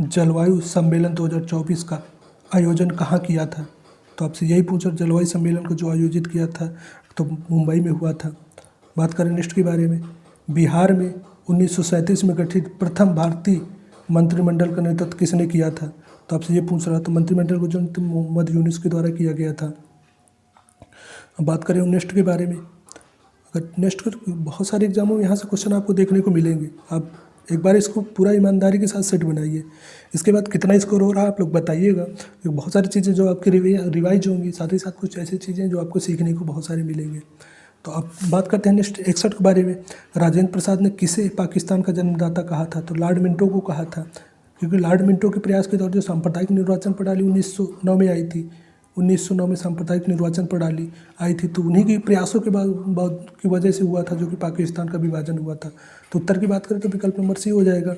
जलवायु सम्मेलन 2024 का आयोजन कहाँ किया था? तो आपसे यही पूछा, जलवायु सम्मेलन को जो आयोजित किया था तो मुंबई में हुआ था। बात करें नेक्स्ट के बारे में, बिहार में 1937 में गठित प्रथम भारतीय मंत्रिमंडल का नेतृत्व किसने किया था? तो आपसे ये पूछ रहा था, मंत्रिमंडल को जो मोहम्मद यूनुस के द्वारा किया गया था। अब बात करें नेक्स्ट के बारे में, अगर नेक्स्ट बहुत सारे एग्जामों में यहाँ से क्वेश्चन आपको देखने को मिलेंगे। आप एक बार इसको पूरा ईमानदारी के साथ सेट बनाइए। इसके बाद कितना स्कोर हो रहा है आप लोग बताइएगा। बहुत सारी चीज़ें जो आपकी रिवाइज होंगी, साथ ही साथ कुछ ऐसी चीज़ें जो आपको सीखने को बहुत सारे मिलेंगे। तो अब बात करते हैं नेक्स्ट 61 के बारे में, राजेंद्र प्रसाद ने किसे पाकिस्तान का जन्मदाता कहा था? तो लॉर्ड मिंटो को कहा था, क्योंकि लॉर्ड मिंटो के प्रयास के दौरान जो सांप्रदायिक निर्वाचन प्रणाली 1909 में आई थी, 1909 में सांप्रदायिक निर्वाचन प्रणाली आई थी, तो उन्हीं के प्रयासों के बाद की वजह से हुआ था जो कि पाकिस्तान का विभाजन हुआ था। तो उत्तर की बात करें तो विकल्प नंबर सी हो जाएगा।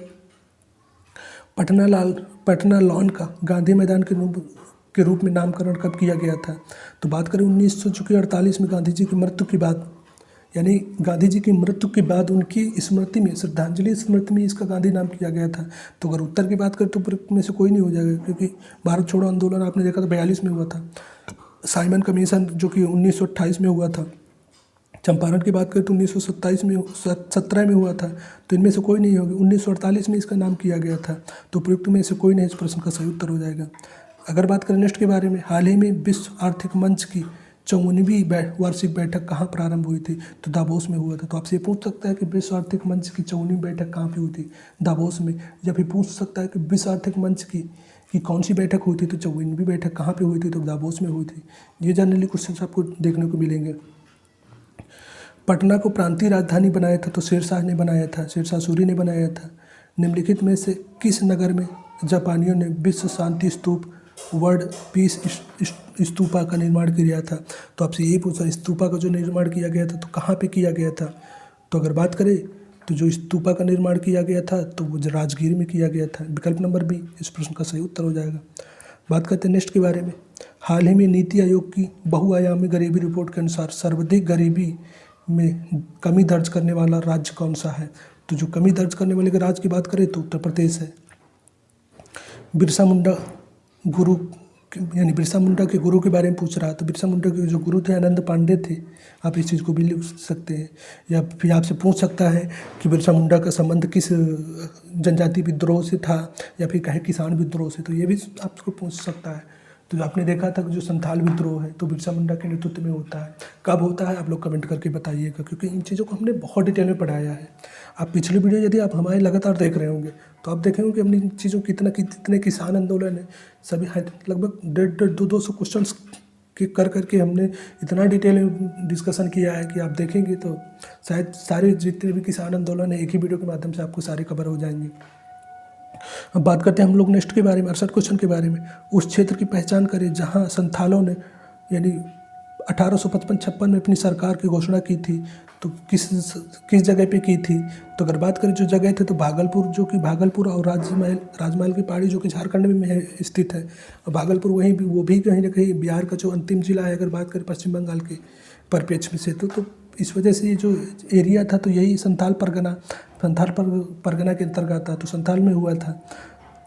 पटना लॉन का गांधी मैदान के रूप में नामकरण कब किया गया था? तो बात करें 1948 में गांधी जी की मृत्यु के बाद, यानी गांधी जी की मृत्यु के बाद उनकी स्मृति में, श्रद्धांजलि स्मृति में इसका गांधी नाम किया गया था। तो अगर उत्तर की बात करें तो में से कोई नहीं हो जाएगा, क्योंकि भारत छोड़ो आंदोलन आपने देखा था 42 में हुआ था, साइमन कमीशन जो कि 1928 में हुआ था, चंपारण की बात करें तो 1917 में हुआ था। तो इनमें से कोई नहीं होगी, 1948 में इसका नाम किया गया था। तो उपयुक्त में से कोई नहीं, इस प्रश्न का सही उत्तर हो जाएगा। अगर बात करें नेक्स्ट के बारे में, हाल ही में विश्व आर्थिक मंच की 54वीं वार्षिक बैठक कहाँ प्रारंभ हुई थी? तो दावोस में हुआ था। तो आपसे पूछ सकता है कि विश्व आर्थिक मंच की 54वीं बैठक कहाँ पे हुई थी? दावोस में। या फिर पूछ सकता है कि विश्व आर्थिक मंच की कौन सी बैठक हुई थी? तो 54वीं बैठक कहाँ पे हुई थी? तो दावोस में हुई थी। ये जनरली क्वेश्चन आपको देखने को मिलेंगे। पटना को प्रांतीय राजधानी बनाया था तो शेरशाह ने बनाया था, शेरशाह सूरी ने बनाया था। निम्नलिखित में से किस नगर में जापानियों ने विश्व शांति स्तूप वर्ल्ड पीस स्तूपा का निर्माण किया था? तो आपसे यही पूछा, स्तूपा का जो निर्माण किया गया था तो कहाँ पे किया गया था? तो अगर बात करें तो जो स्तूपा का निर्माण किया गया था तो वो राजगीर में किया गया था। विकल्प नंबर बी इस प्रश्न का सही उत्तर हो जाएगा। बात करते हैं नेक्स्ट के बारे में, हाल ही में नीति आयोग की बहुआयामी गरीबी रिपोर्ट के अनुसार सर्वाधिक गरीबी में कमी दर्ज करने वाला राज्य कौन सा है? तो जो कमी दर्ज करने वाले के राज्य की बात करें तो उत्तर प्रदेश है। बिरसा मुंडा गुरु, यानी बिरसा मुंडा के गुरु के बारे में पूछ रहा है। तो बिरसा मुंडा के जो गुरु थे आनंद पांडे थे। आप इस चीज़ को भी लिख सकते हैं। या फिर आपसे पूछ सकता है कि बिरसा मुंडा का संबंध किस जनजाति विद्रोह से था, या फिर कहे किसान विद्रोह से। तो ये भी आपको पूछ सकता है। तो आपने देखा था कि जो संथाल विद्रोह है तो बिरसा मुंडा के नेतृत्व में होता है। कब होता है आप लोग कमेंट करके बताइएगा, क्योंकि इन चीज़ों को हमने बहुत डिटेल में पढ़ाया है। आप पिछली वीडियो यदि आप हमारे लगातार देख रहे होंगे तो आप देखेंगे कि हमने इन चीज़ों कितने किसान आंदोलन है, सभी लगभग 150-200 क्वेश्चंस के करके हमने इतना डिटेल डिस्कशन किया है कि आप देखेंगे तो शायद सारे जितने भी किसान आंदोलन है एक ही वीडियो के माध्यम से आपको सारे कवर हो जाएंगे। अब बात करते हैं हम लोग नेक्स्ट के बारे में, 68 क्वेश्चन के बारे में। उस क्षेत्र की पहचान करें जहां संथालों ने यानी 1855-56 में अपनी सरकार की घोषणा की थी। तो किस जगह पे की थी? तो अगर बात करें जो जगह थे तो भागलपुर, जो कि भागलपुर और राजमहल की पहाड़ी जो कि झारखंड में स्थित है। और भागलपुर वहीं भी वो भी कहीं ना कहीं बिहार का जो अंतिम जिला है अगर बात करें पश्चिम बंगाल के परिप्रेक्ष्य में से तो इस वजह से ये जो एरिया था तो यही संथाल परगना के अंतर्गत था, तो संथाल में हुआ था।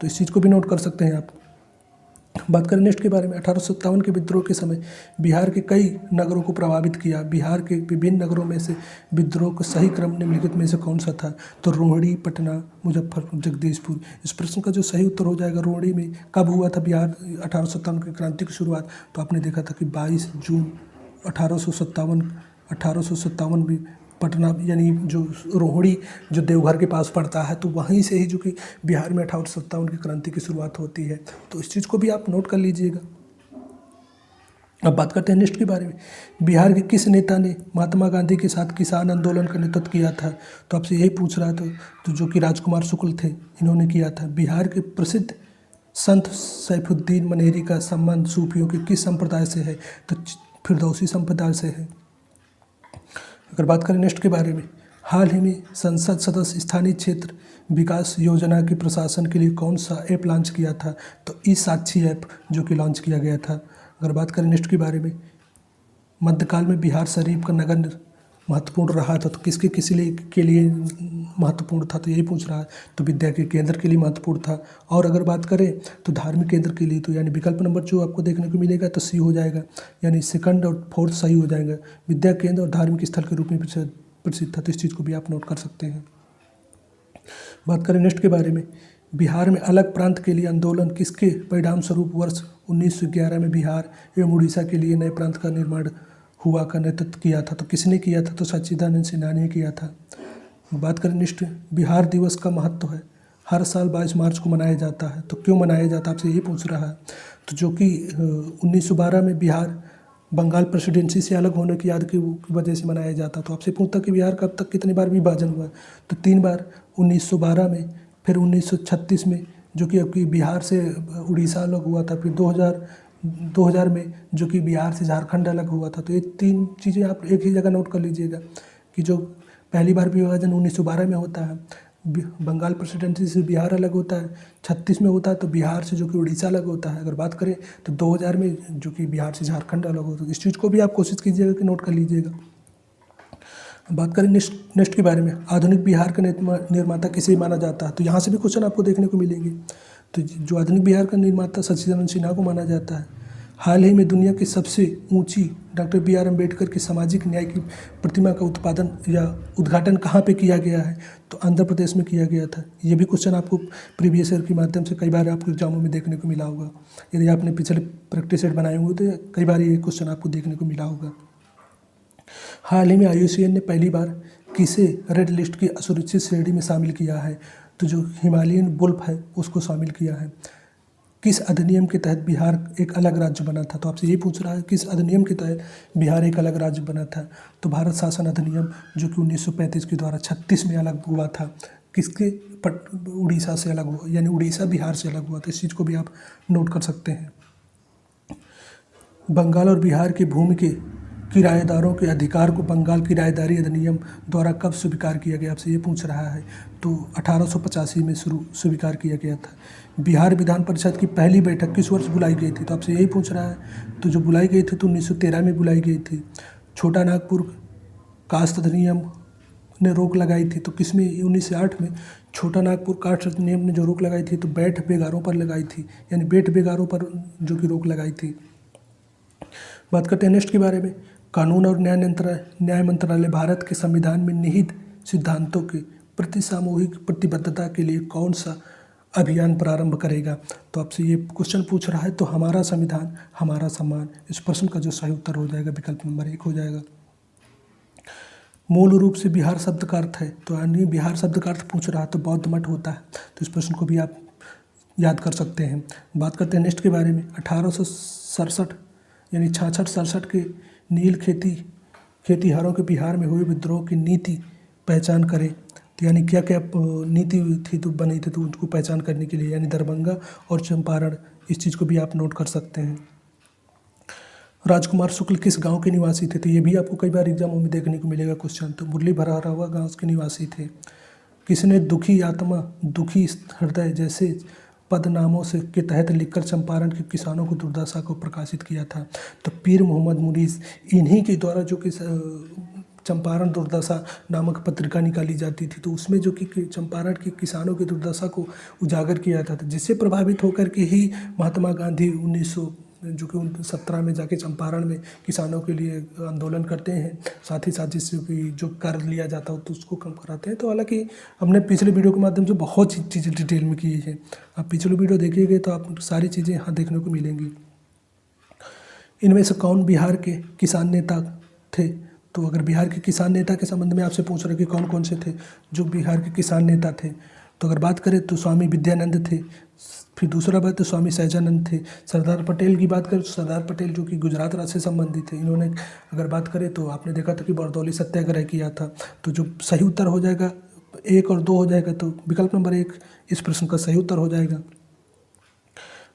तो इस चीज़ को भी नोट कर सकते हैं आप। बात करें नेक्स्ट के बारे में, 1857 के विद्रोह के समय बिहार के कई नगरों को प्रभावित किया। बिहार के विभिन्न नगरों में से विद्रोह का सही क्रम निम्नलिखित में से कौन सा था? तो रोहिणी, पटना, मुजफ्फरपुर, जगदीशपुर। इस प्रश्न का जो सही उत्तर हो जाएगा रोहिणी में। कब हुआ था बिहार 1857 की क्रांति की शुरुआत? तो आपने देखा था कि 22 जून 1857 में पटना यानी जो रोहिणी जो देवघर के पास पड़ता है तो वहीं से ही जो कि बिहार में 1857 की क्रांति की शुरुआत होती है। तो इस चीज़ को भी आप नोट कर लीजिएगा। अब बात करते हैं नेक्स्ट के बारे में। बिहार के किस नेता ने महात्मा गांधी के साथ किसान आंदोलन का नेतृत्व किया था? तो आपसे यही पूछ रहा था, तो जो कि राजकुमार शुक्ल थे, इन्होंने किया था। बिहार के प्रसिद्ध संत सैफुद्दीन मनेरी का संबंध सूफियों के किस संप्रदाय से है? तो फिरदौसी संप्रदाय से है। अगर बात करें नेक्स्ट के बारे में, हाल ही में संसद सदस्य स्थानीय क्षेत्र विकास योजना के प्रशासन के लिए कौन सा ऐप लॉन्च किया था? तो ई साक्षी ऐप जो कि लॉन्च किया गया था। अगर बात करें नेक्स्ट के बारे में, मध्यकाल में बिहार शरीफ का नगर महत्वपूर्ण रहा था, तो किसके के लिए महत्वपूर्ण था? तो यही पूछ रहा है। तो विद्या के केंद्र के लिए महत्वपूर्ण था। और अगर बात करें तो धार्मिक केंद्र के लिए, तो यानी विकल्प नंबर जो आपको देखने को मिलेगा तो सी हो जाएगा, यानी सेकंड और फोर्थ सही हो जाएगा। विद्या केंद्र और धार्मिक स्थल के रूप में प्रसिद्ध था। तो इस चीज़ को भी आप नोट कर सकते हैं। बात करें नेक्स्ट के बारे में, बिहार में अलग प्रांत के लिए आंदोलन किसके परिणाम स्वरूप वर्ष 1911 में बिहार एवं उड़ीसा के लिए नए प्रांत का निर्माण हुआ का नेतृत्व किया था? तो किसने किया था? तो सच्चिदानंद सिन्हा ने किया था। बात करें नेक्स्ट, बिहार दिवस का महत्व है। हर साल 22 मार्च को मनाया जाता है, तो क्यों मनाया जाता है आपसे यही पूछ रहा है। तो जो कि 1912 में बिहार बंगाल प्रेसिडेंसी से अलग होने की याद की वजह से मनाया जाता। तो आपसे पूछता कि बिहार कब तक कितनी बार विभाजन हुआ? तो 3 बार, 1912 में, फिर 1936 में जो कि बिहार से उड़ीसा अलग हुआ था, फिर 2000 में जो कि बिहार से झारखंड अलग हुआ था। तो ये 3 चीज़ें आप एक ही जगह नोट कर लीजिएगा कि जो पहली बार विभाजन 1912 में होता है, बंगाल प्रेसिडेंसी से बिहार अलग होता है, 36 में होता है तो बिहार से जो कि उड़ीसा अलग होता है। अगर बात करें तो 2000 में जो कि बिहार से झारखंड अलग होता है। इस चीज़ को भी आप कोशिश कीजिएगा कि नोट कर लीजिएगा। बात करें नेक्स्ट के बारे में, आधुनिक बिहार का निर्माता किसे माना जाता है? तो यहाँ से भी क्वेश्चन आपको देखने को मिलेंगे। तो जो आधुनिक बिहार का निर्माता सच्चिदानंद सिन्हा को माना जाता है। हाल ही में दुनिया की सबसे ऊंची डॉक्टर B.R. अम्बेडकर की सामाजिक न्याय की प्रतिमा का उत्पादन या उद्घाटन कहाँ पे किया गया है? तो आंध्र प्रदेश में किया गया था। ये भी क्वेश्चन आपको प्रीवियस ईयर के माध्यम से कई बार आपको एग्जामों में देखने को मिला होगा। यदि आपने पिछले प्रैक्टिस सेट बनाए होंगे तो कई बार ये क्वेश्चन आपको देखने को मिला होगा। हाल ही में IUCN ने पहली बार किसे रेड लिस्ट की असुरक्षित श्रेणी में शामिल किया है? तो जो हिमालयन वुल्फ है उसको शामिल किया है। किस अधिनियम के तहत बिहार एक अलग राज्य बना था? तो आपसे ये पूछ रहा है किस अधिनियम के तहत बिहार एक अलग राज्य बना था? तो भारत शासन अधिनियम जो कि 1935 के द्वारा 36 में अलग हुआ था। किसके? उड़ीसा से अलग हुआ, यानी उड़ीसा बिहार से अलग हुआ। तो इस चीज़ को भी आप नोट कर सकते हैं। बंगाल और बिहार की भूमि के किराएदारों के अधिकार को बंगाल किराएदारी अधिनियम द्वारा कब स्वीकार किया गया? आपसे ये पूछ रहा है। तो 1885 में स्वीकार किया गया था। बिहार विधान परिषद की पहली बैठक किस वर्ष बुलाई गई थी? तो आपसे यही पूछ रहा है। तो जो बुलाई गई थी तो 1913 में बुलाई गई थी। छोटा नागपुर कास्ट अधिनियम ने रोक लगाई थी, तो किसमें? 1908 में छोटा नागपुर कास्ट अधिनियम ने जो रोक लगाई थी तो बैठ बेगारों पर लगाई थी, यानी बैठ बेगारों पर जो कि रोक लगाई थी। बात करते हैं नेक्स्ट के बारे में, कानून और न्याय मंत्रालय भारत के संविधान में निहित सिद्धांतों के प्रति सामूहिक प्रतिबद्धता के लिए कौन सा अभियान प्रारंभ करेगा? तो आपसे ये क्वेश्चन पूछ रहा है। तो हमारा संविधान हमारा सम्मान, इस प्रश्न का जो सही उत्तर हो जाएगा विकल्प नंबर 1 हो जाएगा। मूल रूप से बिहार शब्द का अर्थ है, तो यानी बिहार शब्द का अर्थ पूछ रहा है तो बौद्ध मठ होता है। तो इस प्रश्न को भी आप याद कर सकते हैं। बात करते हैं नेक्स्ट के बारे में। 1867 यानी 66-67 के नील खेतीहारों के बिहार में हुए विद्रोह की नीति पहचान करें। तो यानी क्या क्या नीति थी तो बनी थी, तो उनको पहचान करने के लिए यानी दरभंगा और चंपारण, इस चीज़ को भी आप नोट कर सकते हैं। राजकुमार शुक्ल किस गांव के निवासी थे? तो ये भी आपको कई बार एग्जामों में देखने को मिलेगा क्वेश्चन। तो मुरली भरावा गांव के निवासी थे। किसने दुखी आत्मा दुखी हृदय जैसे पदनामों से के तहत लिखकर चंपारण के किसानों को दुर्दशा को प्रकाशित किया था? तो पीर मोहम्मद मुनीस, इन्हीं के द्वारा जो कि चंपारण दुर्दशा नामक पत्रिका निकाली जाती थी, तो उसमें जो कि चंपारण के किसानों की दुर्दशा को उजागर किया था, जिससे प्रभावित होकर के ही महात्मा गांधी 1917 में जाके चंपारण में किसानों के लिए आंदोलन करते हैं। साथ ही साथ जिससे कि जो कर लिया जाता हो तो उसको कम कराते हैं। तो हालांकि हमने पिछले वीडियो के माध्यम से बहुत सी चीज़ें डिटेल में की है। आप पिछले वीडियो देखिएगा तो आप सारी चीज़ें यहाँ देखने को मिलेंगी। इनमें से कौन बिहार के किसान नेता थे? तो अगर बिहार के किसान नेता के संबंध में आपसे पूछ रहे कि कौन कौन से थे जो बिहार के किसान नेता थे, तो अगर बात करें तो स्वामी विद्यानंद थे। फिर दूसरा बात तो स्वामी सहजानंद थे। सरदार पटेल की बात करें तो सरदार पटेल जो कि गुजरात राज्य से संबंधित थे, इन्होंने अगर बात करें तो आपने देखा था कि बरदौली सत्याग्रह किया था। तो जो सही उत्तर हो जाएगा 1 और 2 हो जाएगा, तो विकल्प नंबर 1 इस प्रश्न का सही उत्तर हो जाएगा।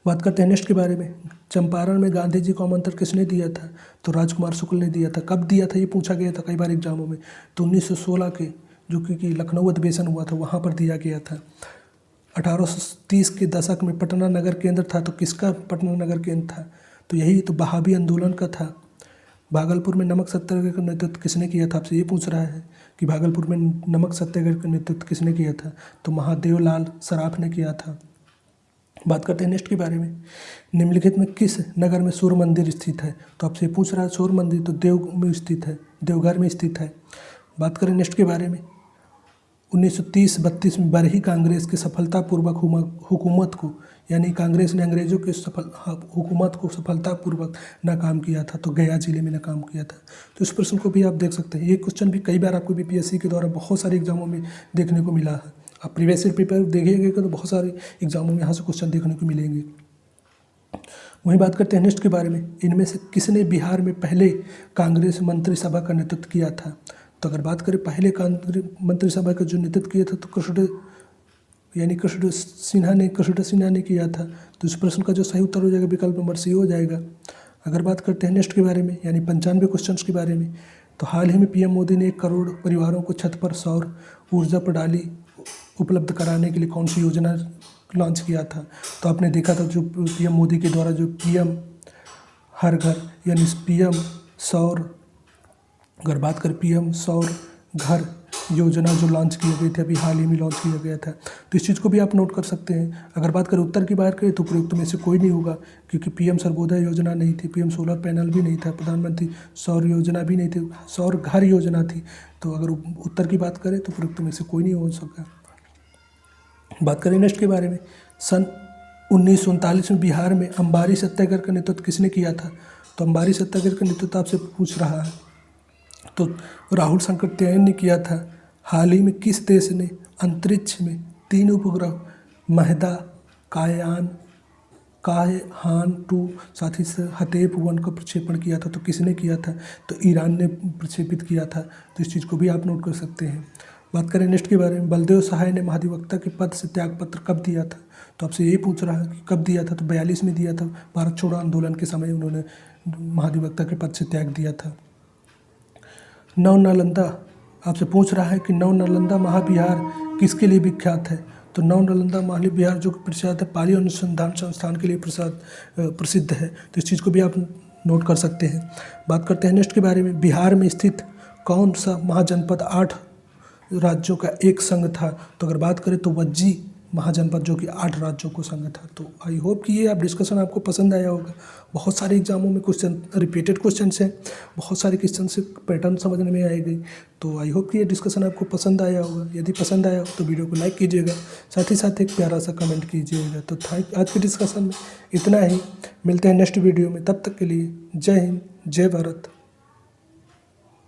बात करते हैं नेक्स्ट के बारे में। चंपारण में गांधी जी को आमंत्रण किसने दिया था? तो राजकुमार शुक्ल ने दिया था। कब दिया था ये पूछा गया था कई बार एग्जामों में। तो 1916 के जो कि लखनऊ अधिवेशन हुआ था वहाँ पर दिया गया था। 1830 के दशक में पटना नगर केंद्र था, तो किसका पटना नगर केंद्र था? तो यही तो बहावी आंदोलन का था। भागलपुर में नमक सत्याग्रह का नेतृत्व किसने किया था? आपसे ये पूछ रहा है कि भागलपुर में नमक सत्याग्रह का नेतृत्व किसने किया था? तो महादेव लाल सराफ ने किया था। बात करते हैं नेक्स्ट के बारे में। निम्नलिखित में किस नगर में सूर्य मंदिर स्थित है? तो आपसे पूछ रहा है सूर्य मंदिर तो देव में स्थित है, देवघर में स्थित है। बात करें नेक्स्ट के बारे में। 1930-32 में बरही कांग्रेस के सफलतापूर्वक हुकूमत को, यानी कांग्रेस ने अंग्रेजों के हुकूमत को सफलतापूर्वक नाकाम किया था, तो गया जिले में नाकाम किया था। तो इस प्रश्न को भी आप देख सकते हैं। ये क्वेश्चन भी कई बार आपको बीपीएससी के द्वारा बहुत सारे एग्जामों में देखने को मिला है। आप प्रीवियस ईयर पेपर देखिएगा तो बहुत सारे एग्जामों में यहाँ से क्वेश्चन देखने को मिलेंगे। वहीं बात करते हैं नेक्स्ट के बारे में। इनमें से किसने बिहार में पहले कांग्रेस मंत्रिसभा का नेतृत्व किया था? तो अगर बात करें पहले कांग्रेस मंत्रिसभा का जो नेतृत्व किया था तो कृष्ण सिन्हा ने किया था। तो इस प्रश्न का जो सही उत्तर हो जाएगा विकल्प नंबर सी हो जाएगा। अगर बात करते हैं नेक्स्ट के बारे में यानी 95 क्वेश्चन के बारे में, तो हाल ही में पीएम मोदी ने 1 करोड़ परिवारों को छत पर सौर ऊर्जा प्रणाली उपलब्ध कराने के लिए कौन सी योजना लॉन्च किया था? तो आपने देखा था जो पीएम मोदी के द्वारा जो पीएम हर घर यानी पीएम सौर, अगर बात करें पीएम सौर घर योजना जो लॉन्च की गई थी, अभी हाल ही में लॉन्च किया गया था। तो इस चीज़ को भी आप नोट कर सकते हैं। अगर बात करें उत्तर की बात करें तो उपयुक्त में से कोई नहीं होगा, क्योंकि पीएम सर्वोदय योजना नहीं थी, पीएम सोलर पैनल भी नहीं था, प्रधानमंत्री सौर योजना भी नहीं थी, सौर घर योजना थी। तो अगर उत्तर की बात करें तो उपयुक्त में से कोई नहीं हो सका। बात करें नेक्स्ट के बारे में। सन 1939 में बिहार में अंबारी सत्याग्रह का नेतृत्व किसने किया था? तो अंबारी सत्याग्रह का नेतृत्व आपसे पूछ रहा है तो राहुल शंकरत्यायन ने किया था। हाल ही में किस देश ने अंतरिक्ष में 3 उपग्रह महदा, कायहान 2 साथ ही हतेप 1 का प्रक्षेपण किया था? तो किसने किया था? तो ईरान ने प्रक्षेपित किया था। तो इस चीज़ को भी आप नोट कर सकते हैं। बात करें नेक्स्ट के बारे में। बलदेव सहाय ने महाधिवक्ता के पद से त्यागपत्र कब दिया था? तो आपसे यही पूछ रहा है कि कब दिया था? तो 42 में दिया था। भारत छोड़ो आंदोलन के समय उन्होंने महाधिवक्ता के पद से त्याग दिया था। नव नालंदा आपसे पूछ रहा है कि नव नालंदा महाविहार किसके लिए विख्यात है? तो नव नालंदा महाविहार जो प्रसिद्ध है पाली अनुसंधान संस्थान के लिए प्रसिद्ध है। तो इस चीज़ को भी आप नोट कर सकते हैं। बात करते हैं नेक्स्ट के बारे में। बिहार में स्थित कौन सा महाजनपद 8 राज्यों का एक संघ था? तो अगर बात करें तो वज्जी महाजनपद जो कि 8 राज्यों को संघ था। तो आई होप कि ये आप डिस्कशन आपको पसंद आया होगा। बहुत सारे एग्जामों में क्वेश्चन रिपीटेड क्वेश्चन हैं, बहुत सारे क्वेश्चन से पैटर्न समझने में आएगी। तो आई होप कि ये डिस्कशन आपको पसंद आया होगा। यदि पसंद आया हो तो वीडियो को लाइक कीजिएगा, साथ ही साथ एक प्यारा सा कमेंट कीजिएगा। तो आज के डिस्कशन में इतना ही। मिलते हैं नेक्स्ट वीडियो में, तब तक के लिए जय हिंद, जय भारत।